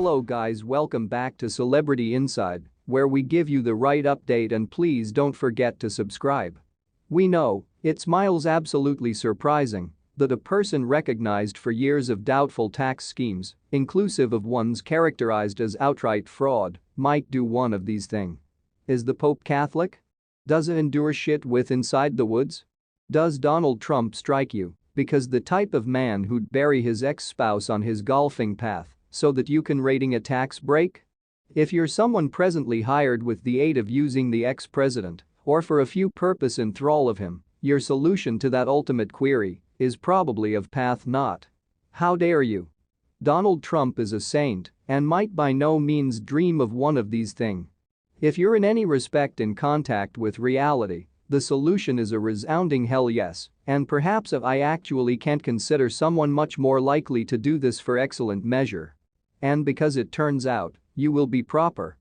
Hello guys, welcome back to Celebrity Inside, where we give you the right update, and please don't forget to subscribe. We know, it smiles absolutely surprising that a person recognized for years of doubtful tax schemes, inclusive of ones characterized as outright fraud, might do one of these things. Is the Pope Catholic? Does it endure shit with inside the woods? Does Donald Trump strike you because the type of man who'd bury his ex-spouse on his golfing path so that you can rating a tax break? If you're someone presently hired with the aid of using the ex-president or for a few purpose in thrall of him, your solution to that ultimate query is probably of path not. How dare you? Donald Trump is a saint and might by no means dream of one of these things. If you're in any respect in contact with reality, the solution is a resounding hell yes, and perhaps I actually can't consider someone much more likely to do this for excellent measure. And because it turns out, you will be proper.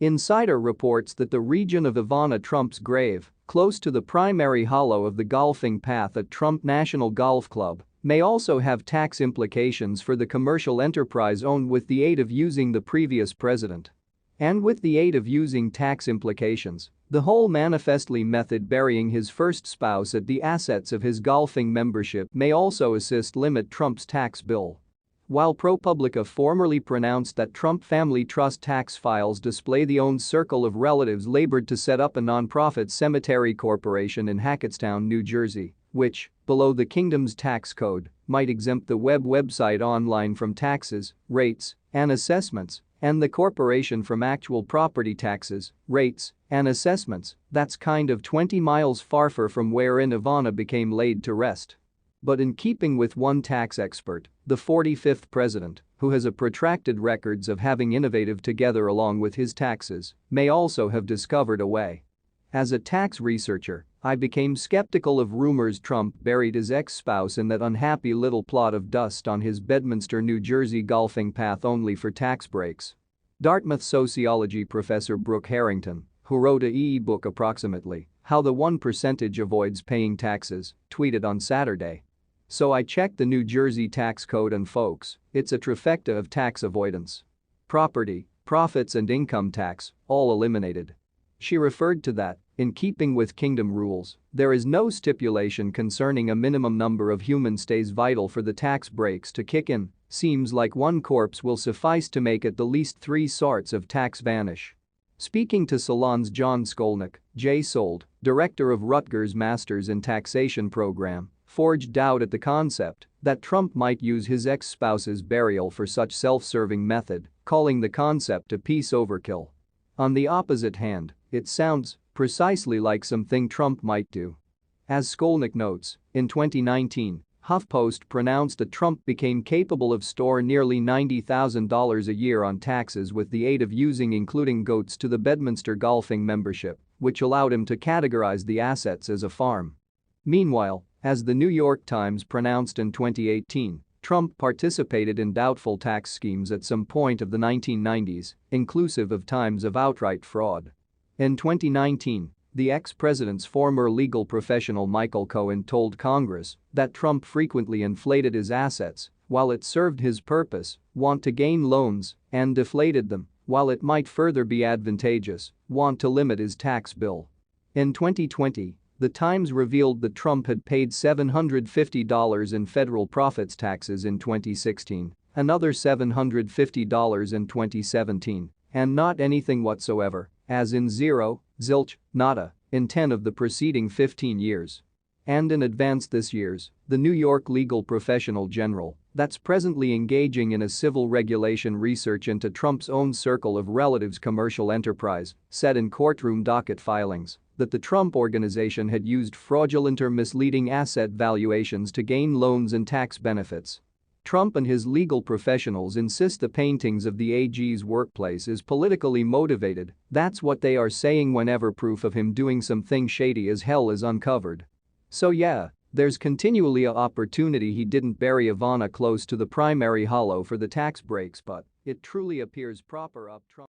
Insider reports that the region of Ivana Trump's grave, close to the primary hollow of the golfing path at Trump National Golf Club, may also have tax implications for the commercial enterprise owned with the aid of using the previous president. And with the aid of using tax implications, the whole manifestly method burying his first spouse at the assets of his golfing membership may also assist limit Trump's tax bill. While ProPublica formerly pronounced that Trump Family Trust tax files display the own circle of relatives labored to set up a non-profit cemetery corporation in Hackettstown, New Jersey, which, below the kingdom's tax code, might exempt the website online from taxes, rates, and assessments, and the corporation from actual property taxes, rates, and assessments, that's kind of 20 miles farther from wherein Ivana became laid to rest. But in keeping with one tax expert, the 45th president, who has a protracted records of having innovative together along with his taxes, may also have discovered a way. As a tax researcher, I became skeptical of rumors Trump buried his ex-spouse in that unhappy little plot of dust on his Bedminster, New Jersey golfing path only for tax breaks. Dartmouth sociology professor Brooke Harrington, who wrote a e-book approximately How the 1% Avoids Paying Taxes, tweeted on Saturday. So I checked the New Jersey tax code and folks, it's a trifecta of tax avoidance. Property, profits and income tax, all eliminated. She referred to that, in keeping with kingdom rules, there is no stipulation concerning a minimum number of human stays vital for the tax breaks to kick in. Seems like one corpse will suffice to make at the least 3 sorts of tax vanish. Speaking to Salon's John Skolnick, J. Sold, director of Rutgers Masters in Taxation program, forged doubt at the concept that Trump might use his ex-spouse's burial for such self-serving method, calling the concept a peace overkill. On the opposite hand, it sounds precisely like something Trump might do. As Skolnick notes, in 2019, HuffPost pronounced that Trump became capable of store nearly $90,000 a year on taxes with the aid of using including goats to the Bedminster golfing membership, which allowed him to categorize the assets as a farm. Meanwhile, as the New York Times pronounced in 2018, Trump participated in doubtful tax schemes at some point of the 1990s, inclusive of times of outright fraud. In 2019, the ex-president's former legal professional Michael Cohen told Congress that Trump frequently inflated his assets while it served his purpose, want to gain loans, and deflated them while it might further be advantageous, want to limit his tax bill. In 2020, the Times revealed that Trump had paid $750 in federal profits taxes in 2016, another $750 in 2017, and not anything whatsoever, as in zero, zilch, nada, in 10 of the preceding 15 years. And in advance this year's, the New York legal professional general that's presently engaging in a civil regulation research into Trump's own circle of relatives' commercial enterprise said in courtroom docket filings that the Trump organization had used fraudulent or misleading asset valuations to gain loans and tax benefits. Trump and his legal professionals insist the paintings of the AG's workplace is politically motivated. That's what they are saying whenever proof of him doing something shady as hell is uncovered. So yeah, there's continually a opportunity he didn't bury Ivana close to the primary hollow for the tax breaks, but it truly appears proper up Trump.